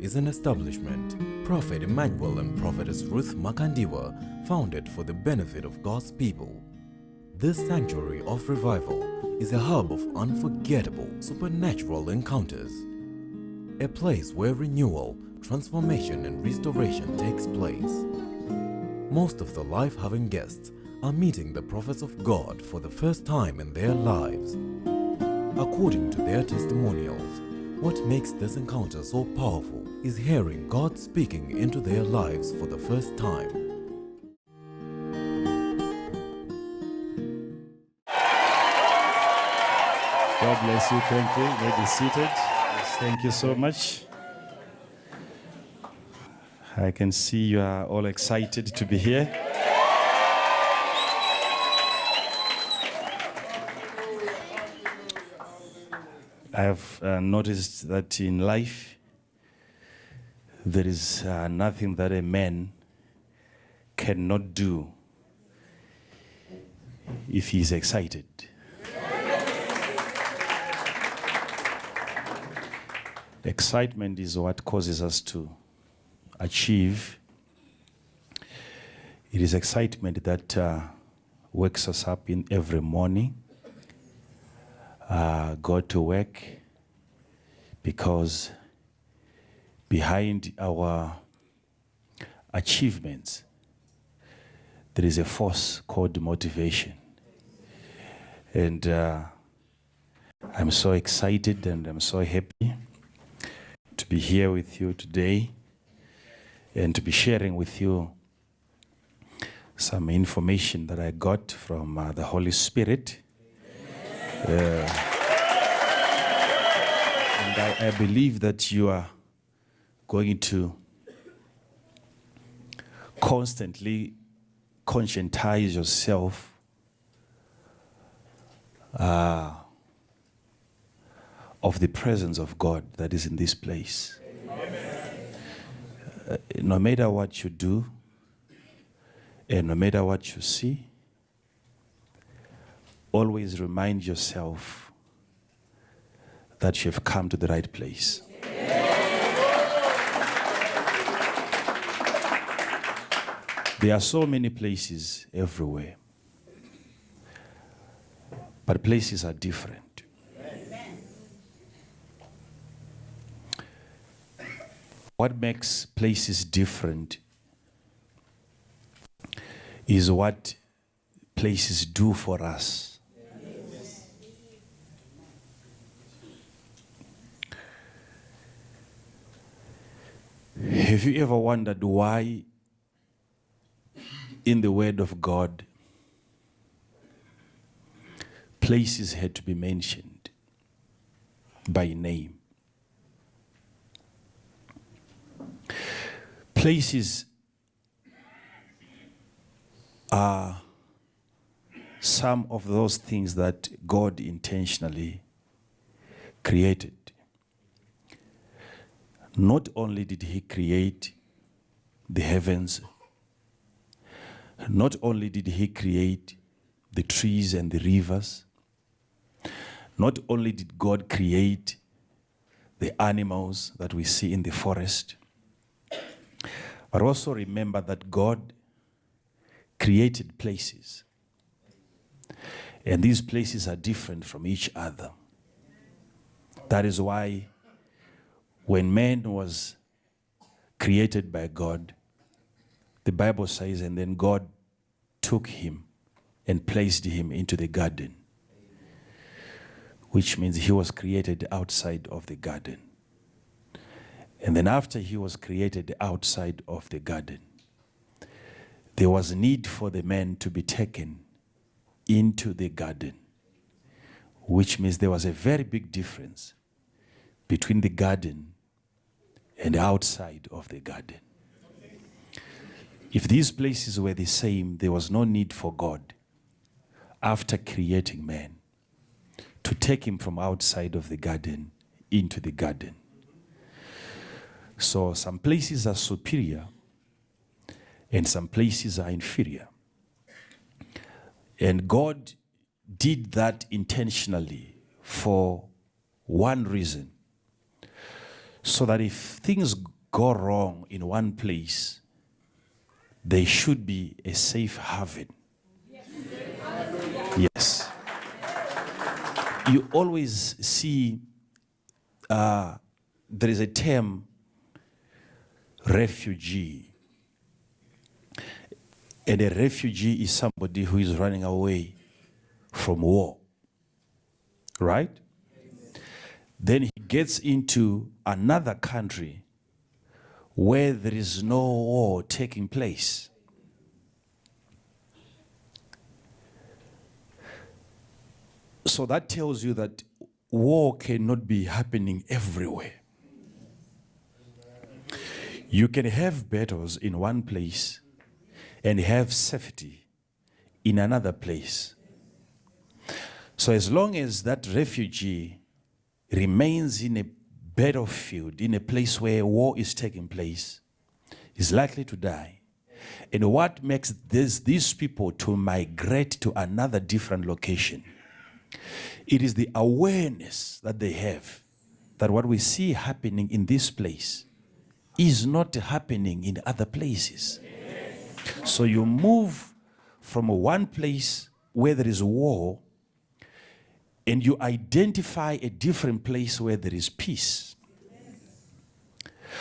is an establishment Prophet Emmanuel and Prophetess Ruth Makandiwa founded for the benefit of God's people. This sanctuary of revival is a hub of unforgettable supernatural encounters, a place where renewal, transformation and restoration takes place. Most of the life-having guests are meeting the prophets of God for the first time in their lives. According to their testimonials, what makes this encounter so powerful is hearing God speaking into their lives for the first time. God bless you. Thank you. You may be seated. Yes, thank you so much. I can see you are all excited to be here. I have noticed that in life, there is nothing that a man cannot do if he is excited. Excitement is what causes us to achieve. It is excitement that wakes us up in every morning, go to work, because behind our achievements, there is a force called motivation. And I'm so excited and I'm so happy to be here with you today and to be sharing with you some information that I got from the Holy Spirit. And I believe that you are going to constantly conscientize yourself of the presence of God that is in this place. No matter what you do, and no matter what you see, always remind yourself that you have come to the right place. There are so many places everywhere, but places are different. What makes places different is what places do for us. Have you ever wondered why in the Word of God places had to be mentioned by name? Places are some of those things that God intentionally created. Not only did He create the heavens, not only did He create the trees and the rivers, not only did God create the animals that we see in the forest, but also remember that God created places. And these places are different from each other. That is why when man was created by God, the Bible says, and then God took him and placed him into the garden, which means he was created outside of the garden. And then after he was created outside of the garden, there was need for the man to be taken into the garden, which means there was a very big difference between the garden and outside of the garden. If these places were the same, there was no need for God, after creating man, to take him from outside of the garden into the garden. So some places are superior and some places are inferior. And God did that intentionally for one reason, so that if things go wrong in one place, there should be a safe haven. Yes. You always see there is a term, refugee. And a refugee is somebody who is running away from war. Right? Then he gets into another country where there is no war taking place. So that tells you that war cannot be happening everywhere. You can have battles in one place and have safety in another place. So as long as that refugee remains in a battlefield, in a place where war is taking place, is likely to die. And what makes these people to migrate to another different location? It is the awareness that they have that what we see happening in this place is not happening in other places. So you move from one place where there is war and you identify a different place where there is peace.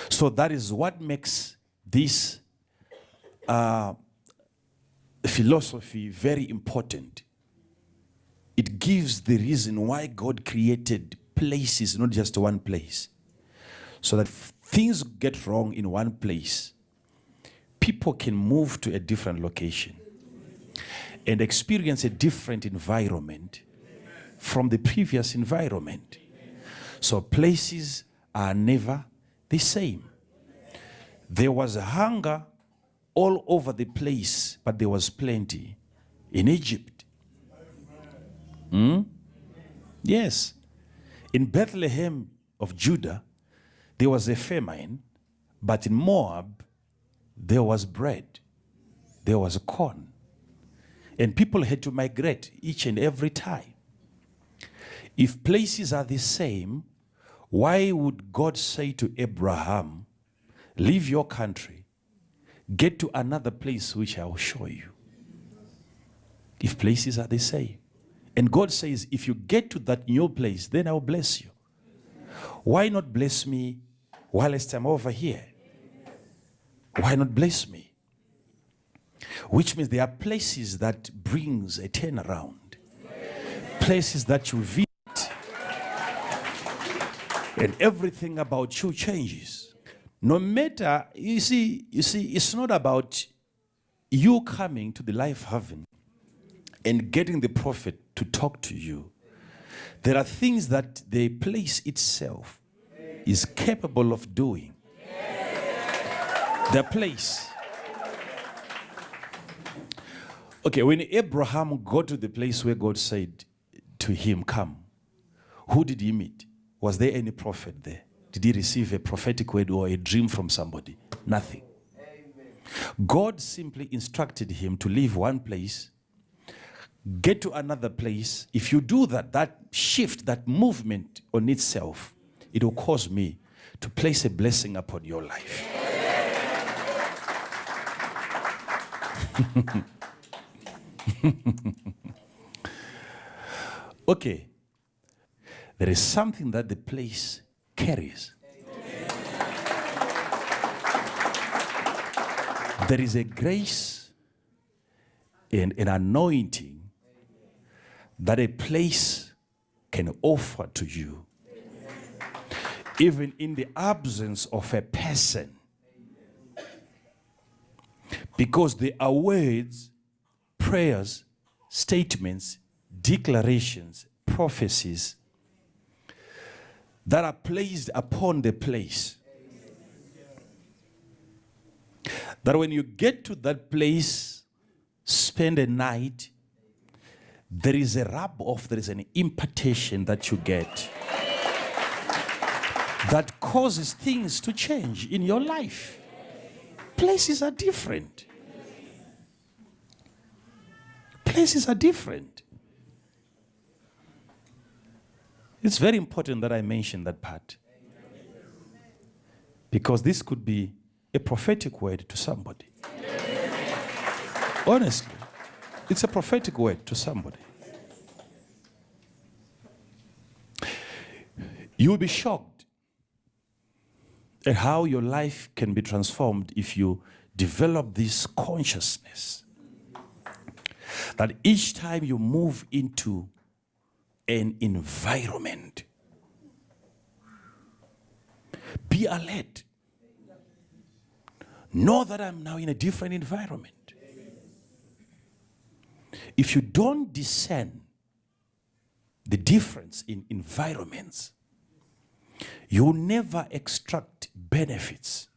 So that is what makes this philosophy very important. It gives the reason why God created places, not just one place. So that if things get wrong in one place, people can move to a different location and experience a different environment from the previous environment. So places are never the same. There was hunger all over the place, but there was plenty in Egypt. Yes. In Bethlehem of Judah, there was a famine, but in Moab, there was bread. There was corn. And people had to migrate each and every time. If places are the same, why would God say to Abraham, leave your country, get to another place which I will show you? If places are the same. And God says, if you get to that new place, then I will bless you. Why not bless me whilst I'm over here? Why not bless me? Which means there are places that brings a turnaround. Places that you visit. And everything about you changes. No matter, you see, it's not about you coming to the life haven and getting the prophet to talk to you. There are things that the place itself is capable of doing. The place. Okay, when Abraham got to the place where God said to him, come, who did he meet? Was there any prophet there? Did he receive a prophetic word or a dream from somebody? Nothing. God simply instructed him to leave one place, get to another place. If you do that, that shift, that movement on itself, it will cause me to place a blessing upon your life. Okay. There is something that the place carries. There is a grace and an anointing that a place can offer to you. Even in the absence of a person. Because there are words, prayers, statements, declarations, prophecies that are placed upon the place. That when you get to that place, spend a night, there is a rub-off, there is an impartation that you get that causes things to change in your life. Places are different. Places are different. It's very important that I mention that part. Because this could be a prophetic word to somebody. Honestly, it's a prophetic word to somebody. You'll be shocked at how your life can be transformed if you develop this consciousness that each time you move into an environment, be alert. Know that I'm now in a different environment. If you don't discern the difference in environments, you never extract benefits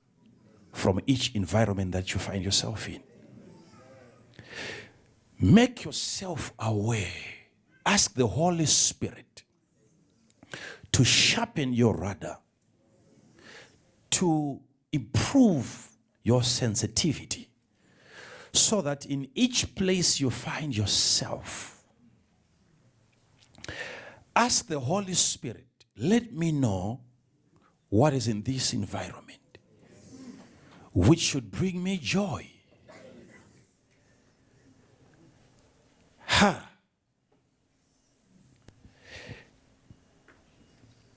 from each environment that you find yourself in. Make yourself aware. Ask the Holy Spirit to sharpen your radar, to improve your sensitivity, so that in each place you find yourself, ask the Holy Spirit, let me know what is in this environment which should bring me joy.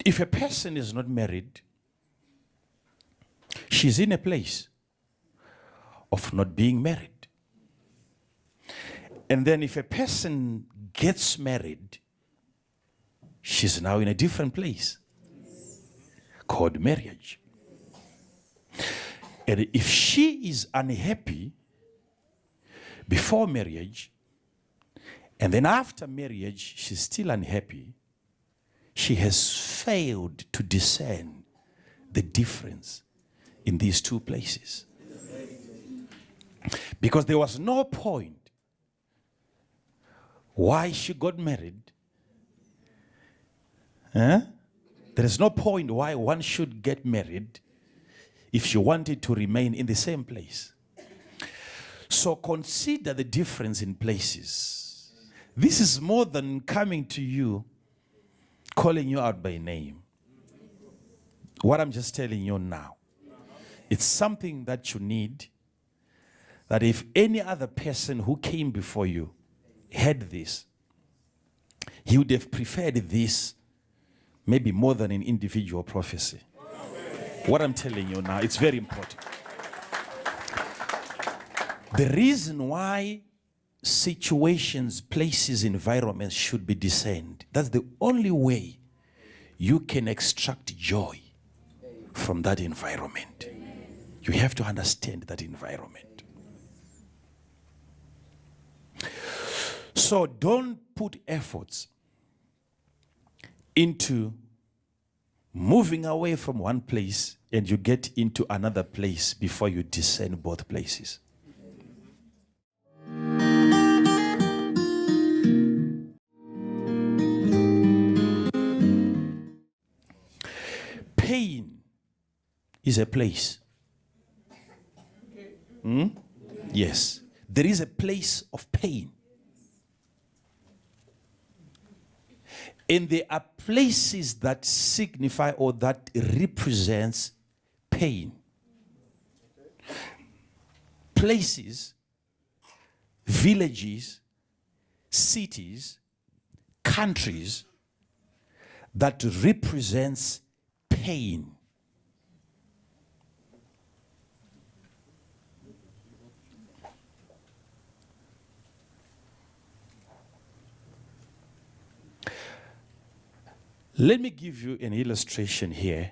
If a person is not married, she's in a place of not being married. And then if a person gets married, she's now in a different place called marriage. And if she is unhappy before marriage, and then after marriage she's still unhappy, she has failed to discern the difference in these two places. Because there was no point why she got married. There is no point why one should get married if she wanted to remain in the same place. So consider the difference in places. This is more than coming to you, calling you out by name. What I'm just telling you now, it's something that you need, that if any other person who came before you had this, he would have preferred this maybe more than an individual prophecy. What I'm telling you now, it's very important. The reason why situations, places, environments should be discerned, that's the only way you can extract joy from that environment. You have to understand that environment. So don't put efforts into moving away from one place and you get into another place before you discern both places. Pain is a place. Yes, there is a place of pain. And there are places that signify or that represents pain. Places, villages, cities, countries that represents pain. Let me give you an illustration here.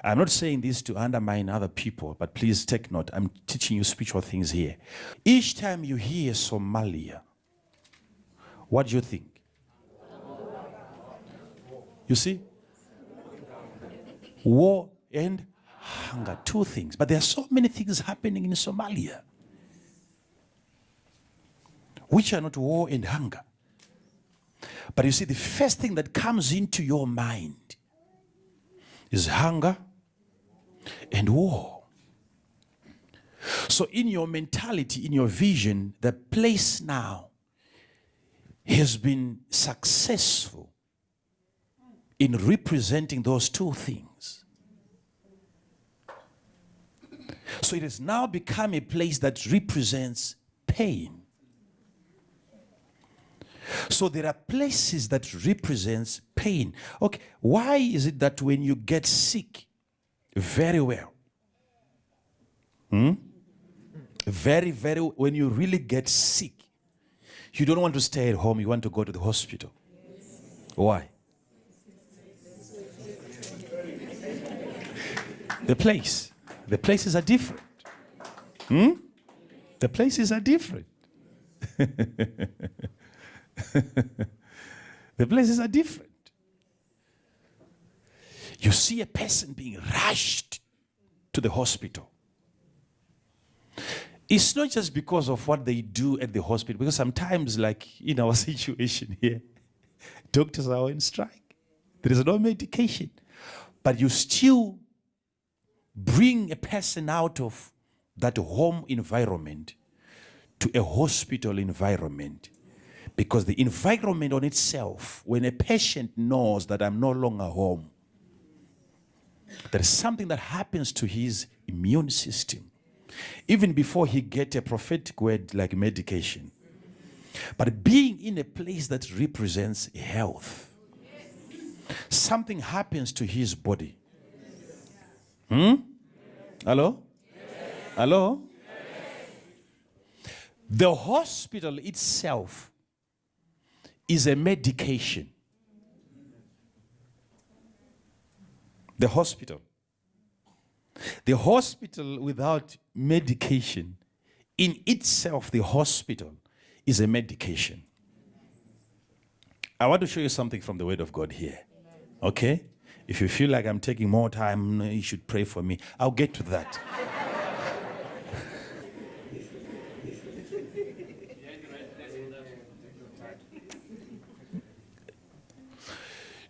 I'm not saying this to undermine other people, but please take note. I'm teaching you spiritual things here. Each time you hear Somalia, what do you think? You see? War and hunger, two things. But there are so many things happening in Somalia which are not war and hunger. But you see, the first thing that comes into your mind is hunger and war. So in your mentality, in your vision, the place now has been successful in representing those two things. So it has now become a place that represents pain. So there are places that represents pain. Okay, why is it that when you get sick, very well, when you really get sick, you don't want to stay at home, you want to go to the hospital? Why? The places are different. The places are different. The places are different. You see a person being rushed to the hospital. It's not just because of what they do at the hospital, because sometimes, like in our situation here, doctors are on strike. There is no medication. But you still bring a person out of that home environment to a hospital environment. Because the environment on itself, when a patient knows that I'm no longer home, there is something that happens to his immune system, even before he gets a prophetic word like medication. But being in a place that represents health, something happens to his body. Hello? Hello? The hospital itself is a medication. The hospital without medication, in itself, the hospital is a medication. I want to show you something from the Word of God here. Okay? If you feel like I'm taking more time, you should pray for me. I'll get to that.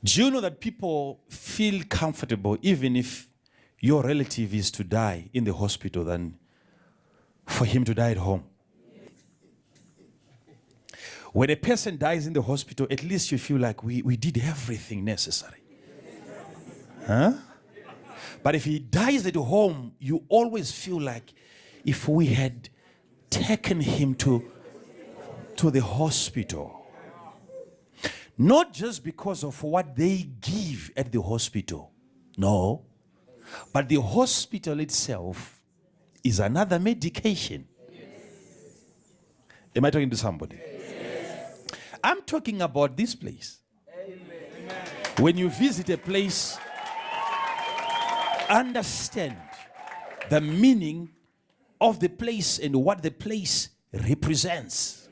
Do you know that people feel comfortable even if your relative is to die in the hospital than for him to die at home? When a person dies in the hospital, at least you feel like we did everything necessary. Huh? But if he dies at home, you always feel like if we had taken him to the hospital. Not just because of what they give at the hospital. No. But the hospital itself is another medication. Am I talking to somebody? I'm talking about this place. When you visit a place, understand the meaning of the place and what the place represents.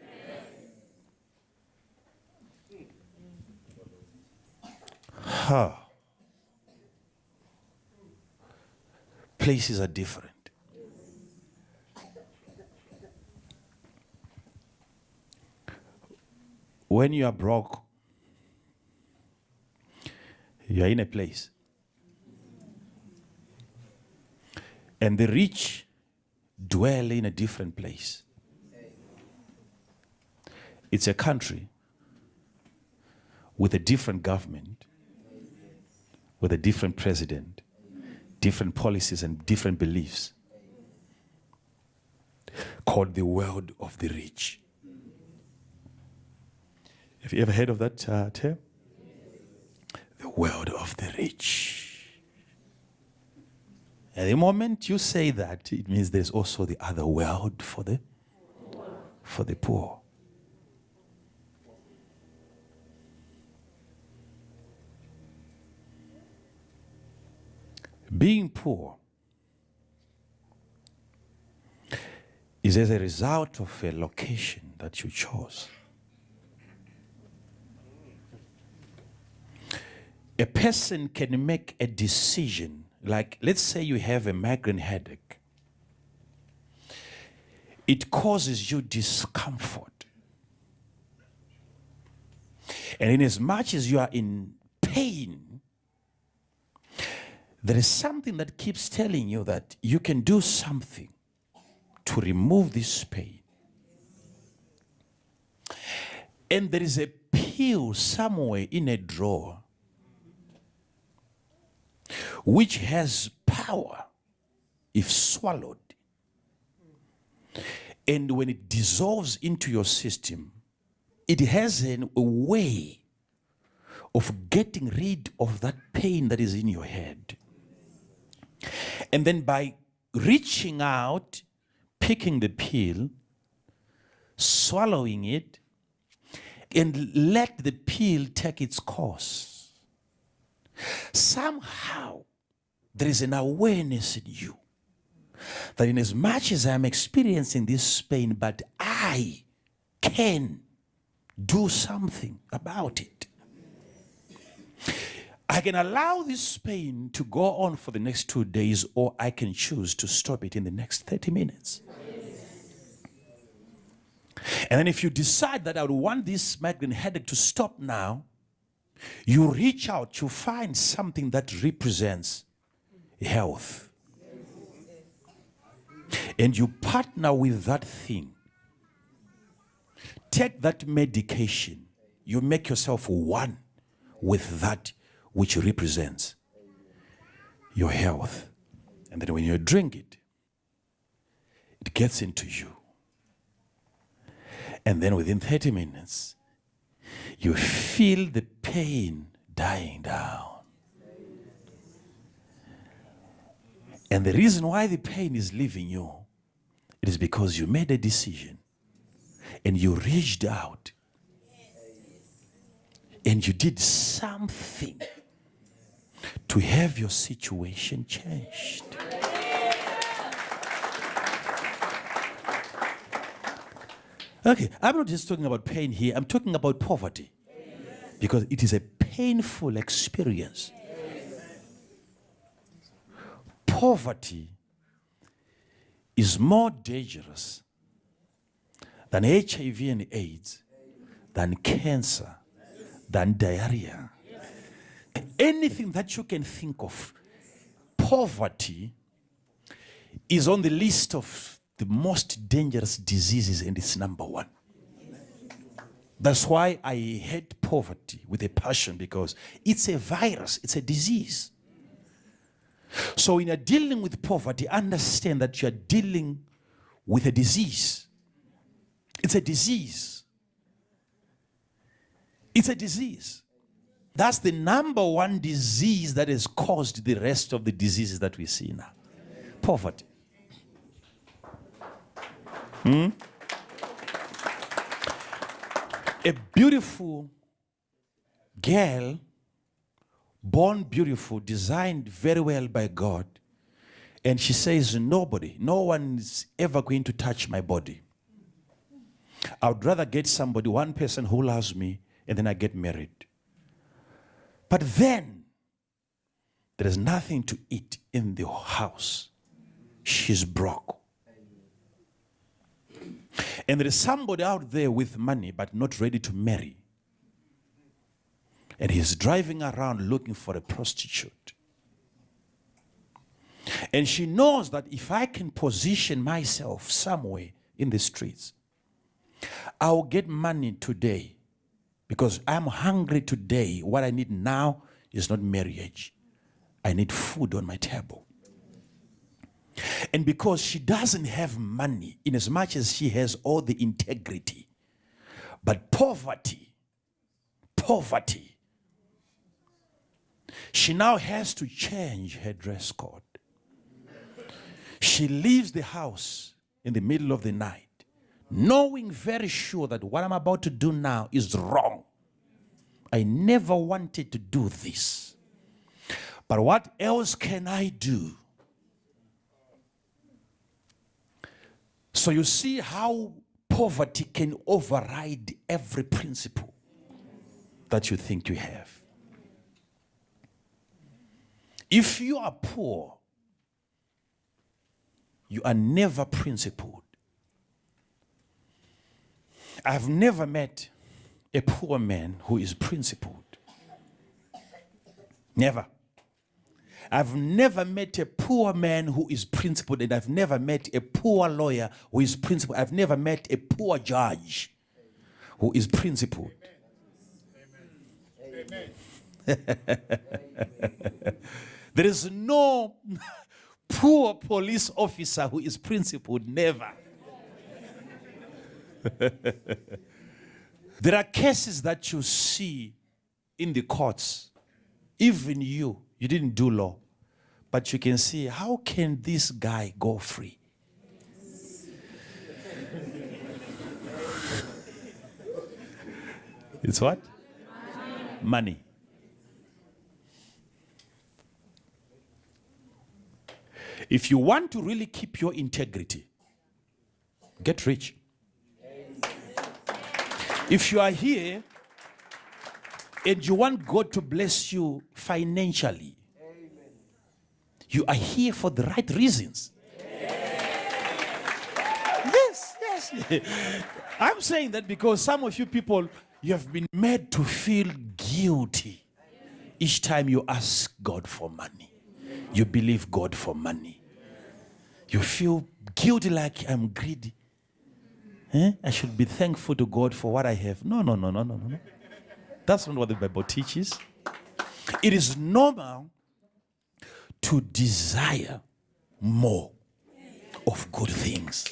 Places are different. When you are broke, you are in a place. And the rich dwell in a different place. It's a country with a different government, with a different president, different policies and different beliefs, called the world of the rich. Have you ever heard of that term? The world of the rich. At the moment you say that, it means there's also the other world for the poor. Being poor is as a result of a location that you chose. A person can make a decision, like let's say you have a migraine headache. It causes you discomfort. And in as much as you are in pain, there is something that keeps telling you that you can do something to remove this pain. And there is a pill somewhere in a drawer which has power if swallowed, and when it dissolves into your system, it has a way of getting rid of that pain that is in your head. And then by reaching out, picking the pill, swallowing it, and let the pill take its course, somehow there is an awareness in you that in as much as I'm experiencing this pain, but I can do something about it. I can allow this pain to go on for the next 2 days, or I can choose to stop it in the next 30 minutes. And then if you decide that I would want this migraine headache to stop now, you reach out, you find something that represents health. And you partner with that thing. Take that medication. You make yourself one with that which represents your health. And then when you drink it, it gets into you. And then within 30 minutes, you feel the pain dying down. And the reason why the pain is leaving you, it is because you made a decision and you reached out and you did something to have your situation changed. Okay, I'm not just talking about pain here, I'm talking about poverty. Because it is a painful experience. Poverty is more dangerous than HIV and AIDS, than cancer, than diarrhea. Anything that you can think of, poverty is on the list of the most dangerous diseases, and it's number one. That's why I hate poverty with a passion, because it's a virus, it's a disease. So when you're dealing with poverty, understand that you're dealing with a disease. It's a disease. It's a disease. That's the number one disease that has caused the rest of the diseases that we see now. Poverty. A beautiful girl, born beautiful, designed very well by God, and she says, no one is ever going to touch my body. I would rather get somebody, one person who loves me, and then I get married. But then, there is nothing to eat in the house. She's broke. And there is somebody out there with money but not ready to marry. And he's driving around looking for a prostitute. And she knows that if I can position myself somewhere in the streets, I'll get money today because I'm hungry today. What I need now is not marriage. I need food on my table. And because she doesn't have money, in as much as she has all the integrity, but poverty, she now has to change her dress code. She leaves the house in the middle of the night, knowing very sure that what I'm about to do now is wrong. I never wanted to do this. But what else can I do? So you see how poverty can override every principle that you think you have. If you are poor, you are never principled. I've never met a poor man who is principled. Never. I've never met a poor man who is principled, and I've never met a poor lawyer who is principled. I've never met a poor judge who is principled. Amen. There is no poor police officer who is principled, never. There are cases that you see in the courts. Even you didn't do law. But you can see, how can this guy go free? It's what? Money. If you want to really keep your integrity, get rich. If you are here and you want God to bless you financially, you are here for the right reasons. Yes. I'm saying that because some of you people, you have been made to feel guilty each time you ask God for money. You believe God for money. You feel guilty, like I'm greedy. I should be thankful to God for what I have. No. That's not what the Bible teaches. It is normal to desire more of good things.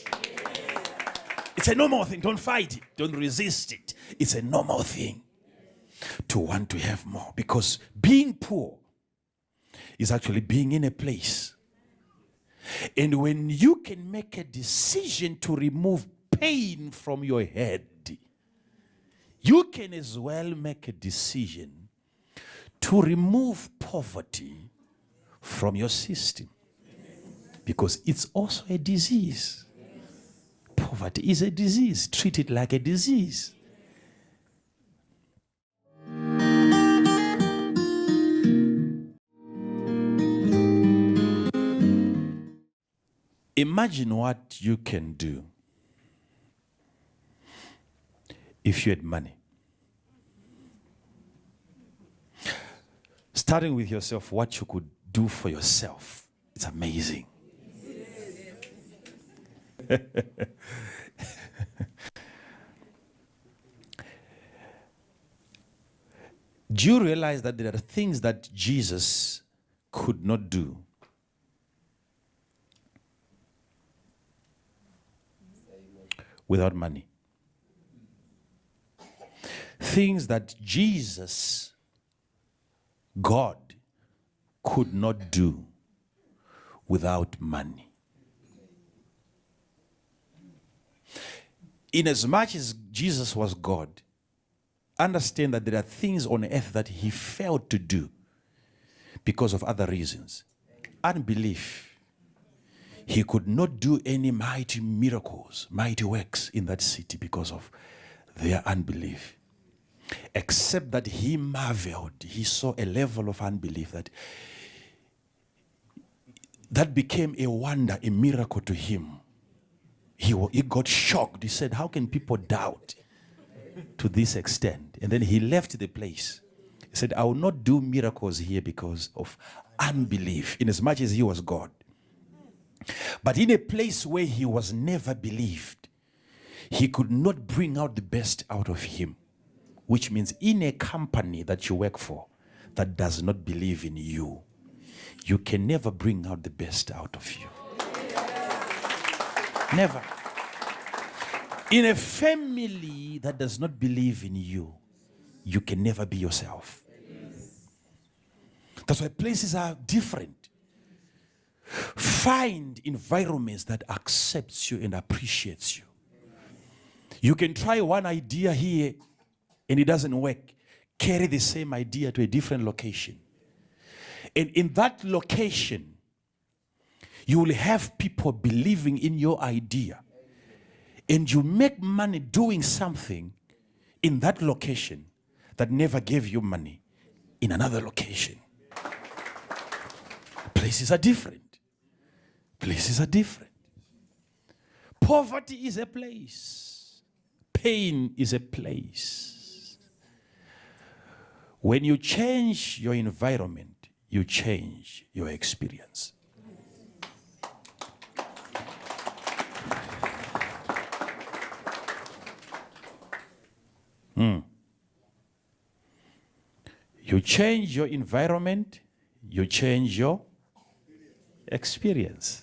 It's a normal thing. Don't fight it. Don't resist it. It's a normal thing to want to have more, because being poor is actually being in a place. And when you can make a decision to remove pain from your head, you can as well make a decision to remove poverty from your system, because it's also a disease. Poverty is a disease. Treat it like a disease. Imagine what you can do if you had money. Starting with yourself, what you could do for yourself. It's amazing. Do you realize that there are things that Jesus could not do? Without money. Things that Jesus, God, could not do without money. In as much as Jesus was God, understand that there are things on earth that he failed to do because of other reasons. Unbelief. He could not do any mighty miracles, mighty works in that city because of their unbelief. Except that he marveled. He saw a level of unbelief that became a wonder, a miracle to him. He got shocked. He said, how can people doubt to this extent? And then he left the place. He said, I will not do miracles here because of unbelief, in as much as he was God. But in a place where he was never believed, he could not bring out the best out of him. Which means in a company that you work for that does not believe in you, you can never bring out the best out of you. Never. In a family that does not believe in you, you can never be yourself. That's why places are different. Find environments that accepts you and appreciates you. You can try one idea here and it doesn't work. Carry the same idea to a different location. And in that location, you will have people believing in your idea. And you make money doing something in that location that never gave you money in another location. Places are different. Places are different. Poverty is a place. Pain is a place. When you change your environment, you change your experience. You change your environment, you change your Experience.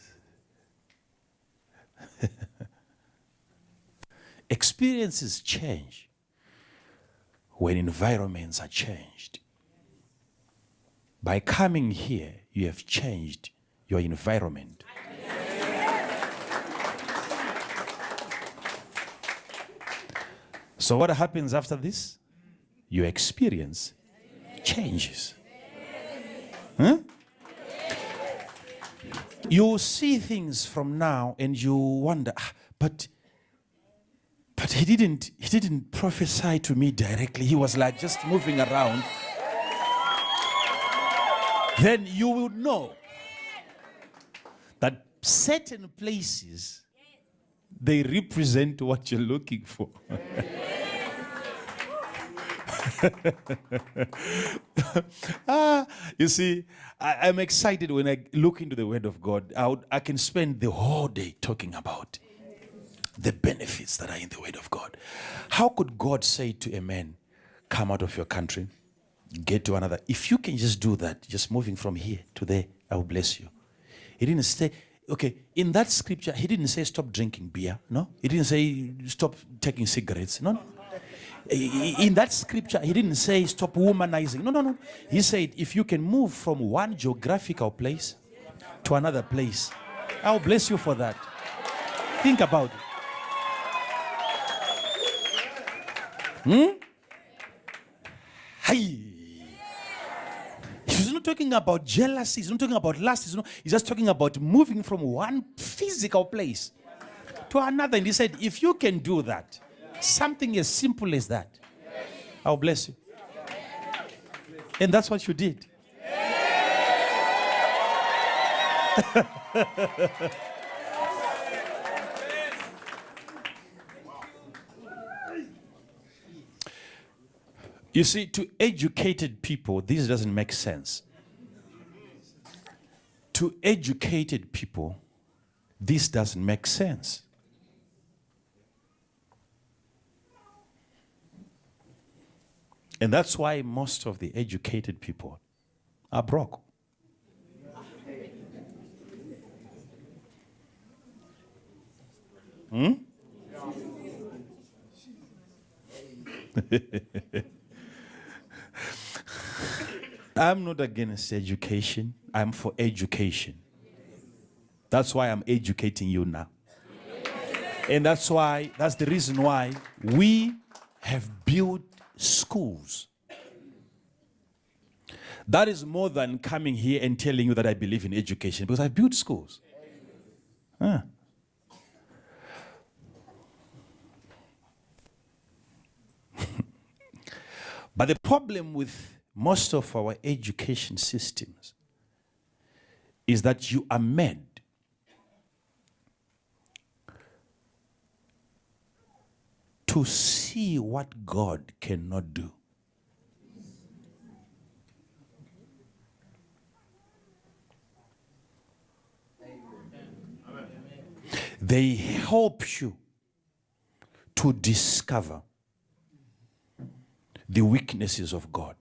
Experiences change when environments are changed. By coming here, you have changed your environment. So what happens after this? Your experience changes. Huh? You see things from now and you wonder, but he didn't prophesy to me directly. He was like just moving around. Then you will know that certain places, they represent what you're looking for. You see, I'm excited when I look into the Word of God. I can spend the whole day talking about the benefits that are in the Word of God. How could God say to a man, come out of your country, get to another? If you can just do that, just moving from here to there, I will bless you. He didn't say, okay, in that scripture, he didn't say stop drinking beer. No. He didn't say stop taking cigarettes. No. In that scripture, he didn't say stop womanizing. No. He said if you can move from one geographical place to another place, I'll bless you for that. Think about it. Hey. He's not talking about jealousy. He's not talking about lust. He's just talking about moving from one physical place to another. And he said, if you can do that, something as simple as that, I'll bless you. And that's what you did. You see, to educated people, this doesn't make sense. To educated people, this doesn't make sense. And that's why most of the educated people are broke. I'm not against education. I'm for education. That's why I'm educating you now. And that's the reason why we have built schools. That is more than coming here and telling you that I believe in education, because I've built schools. But the problem with most of our education systems is that you are made to see what God cannot do. They help you to discover the weaknesses of God.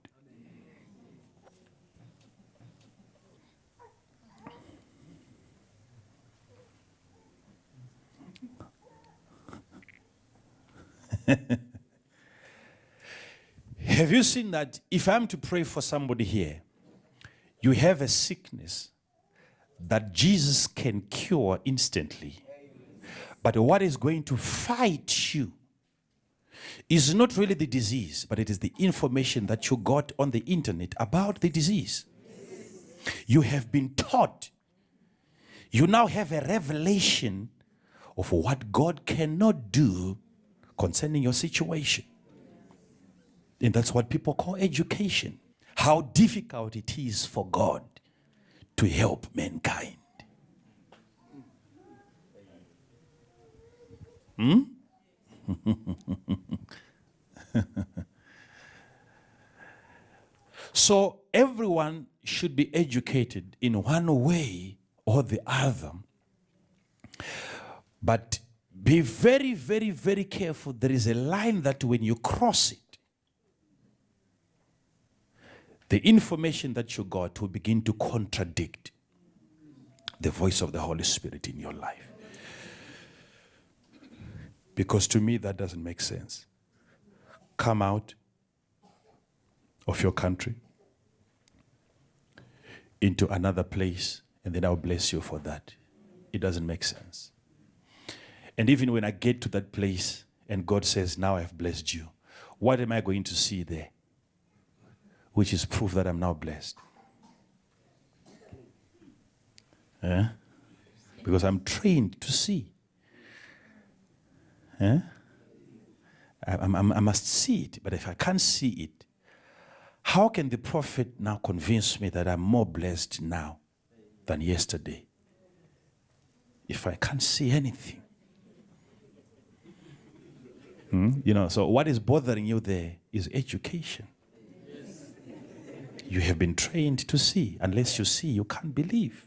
Have you seen that if I'm to pray for somebody here, you have a sickness that Jesus can cure instantly, but what is going to fight you is not really the disease, but it is the information that you got on the internet about the disease. You have been taught. You now have a revelation of what God cannot do concerning your situation. And that's what people call education. How difficult it is for God to help mankind. So everyone should be educated in one way or the other. But be very, very, very careful. There is a line that when you cross it, the information that you got will begin to contradict the voice of the Holy Spirit in your life. Because to me, that doesn't make sense. Come out of your country into another place, and then I'll bless you for that. It doesn't make sense. And even when I get to that place and God says, now I've blessed you, what am I going to see there? Which is proof that I'm now blessed. Because I'm trained to see. I must see it, but if I can't see it, how can the prophet now convince me that I'm more blessed now than yesterday if I can't see anything? So what is bothering you there is education. You have been trained to see. Unless you see, you can't believe.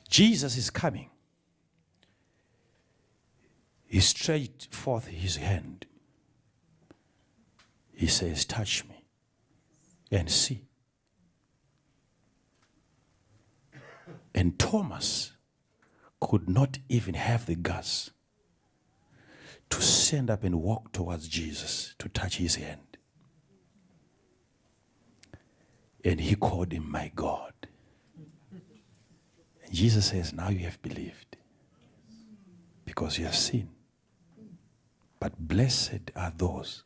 Jesus is coming. He stretched forth his hand. He says, touch me and see. And Thomas could not even have the guts to stand up and walk towards Jesus to touch his hand. And he called him my God. And Jesus says, now you have believed because you have seen. But blessed are those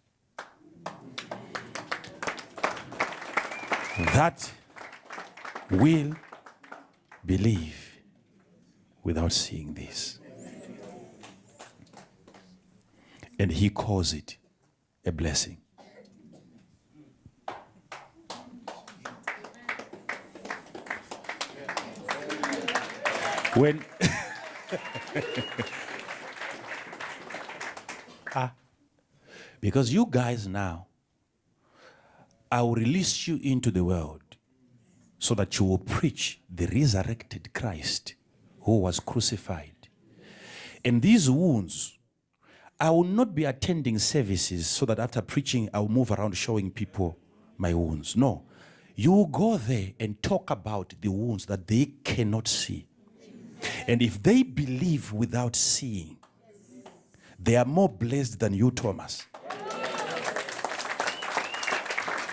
that will believe without seeing this. And he calls it a blessing. When because you guys now, I will release you into the world so that you will preach the resurrected Christ who was crucified. And these wounds, I will not be attending services so that after preaching, I will move around showing people my wounds. No. You will go there and talk about the wounds that they cannot see. And if they believe without seeing, they are more blessed than you, Thomas.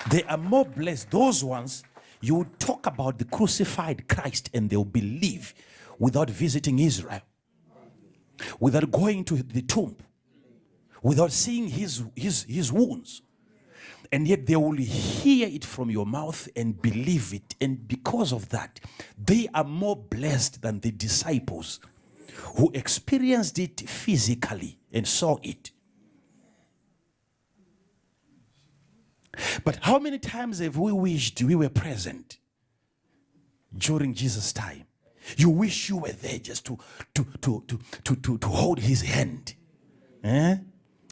They are more blessed. Those ones, you will talk about the crucified Christ and they'll believe without visiting Israel, without going to the tomb, without seeing his wounds. And yet they will hear it from your mouth and believe it. And because of that, they are more blessed than the disciples who experienced it physically and saw it. But how many times have we wished we were present during Jesus' time? You wish you were there just to hold his hand. And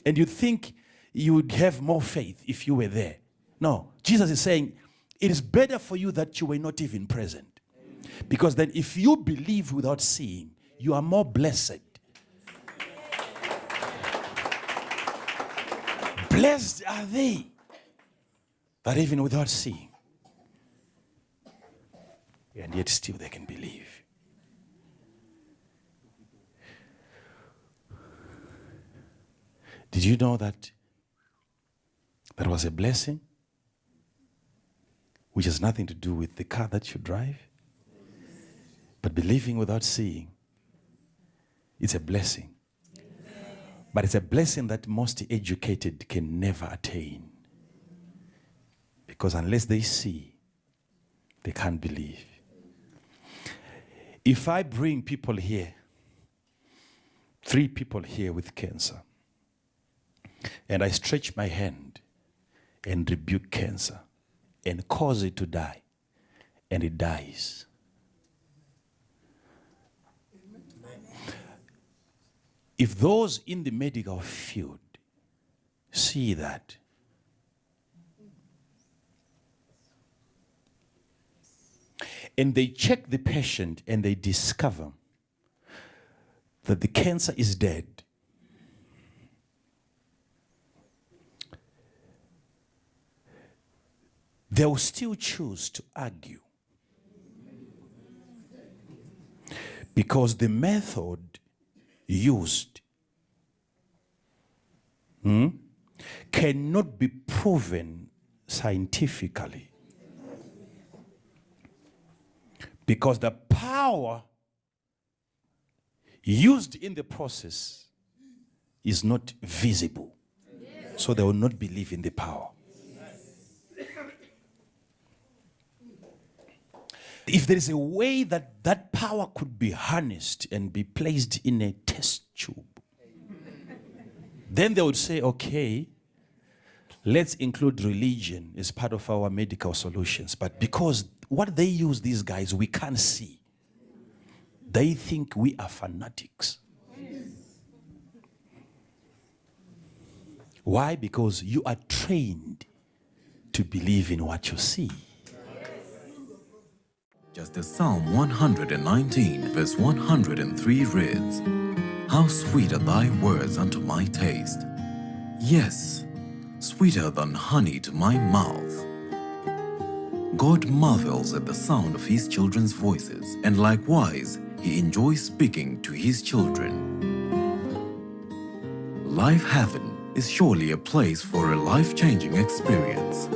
you think you would have more faith if you were there. No, Jesus is saying, it is better for you that you were not even present. Because then if you believe without seeing, you are more blessed. Blessed are they that even without seeing, and yet still they can believe. Did you know that that was a blessing, which has nothing to do with the car that you drive? But believing without seeing, it's a blessing. But it's a blessing that most educated can never attain. Because unless they see, they can't believe. If I bring people here, 3 people here with cancer, and I stretch my hand and rebuke cancer and cause it to die, and it dies. If those in the medical field see that, and they check the patient and they discover that the cancer is dead, they will still choose to argue. Because the method used cannot be proven scientifically. Because the power used in the process is not visible. So they will not believe in the power. If there is a way that that power could be harnessed and be placed in a test tube, then they would say, okay, let's include religion as part of our medical solutions. But because what they use, these guys, we can't see, they think we are fanatics. Why? Because you are trained to believe in what you see. Just as Psalm 119 verse 103 reads, "How sweet are thy words unto my taste! Yes, sweeter than honey to my mouth." God marvels at the sound of his children's voices, and likewise, he enjoys speaking to his children. Life Heaven is surely a place for a life-changing experience.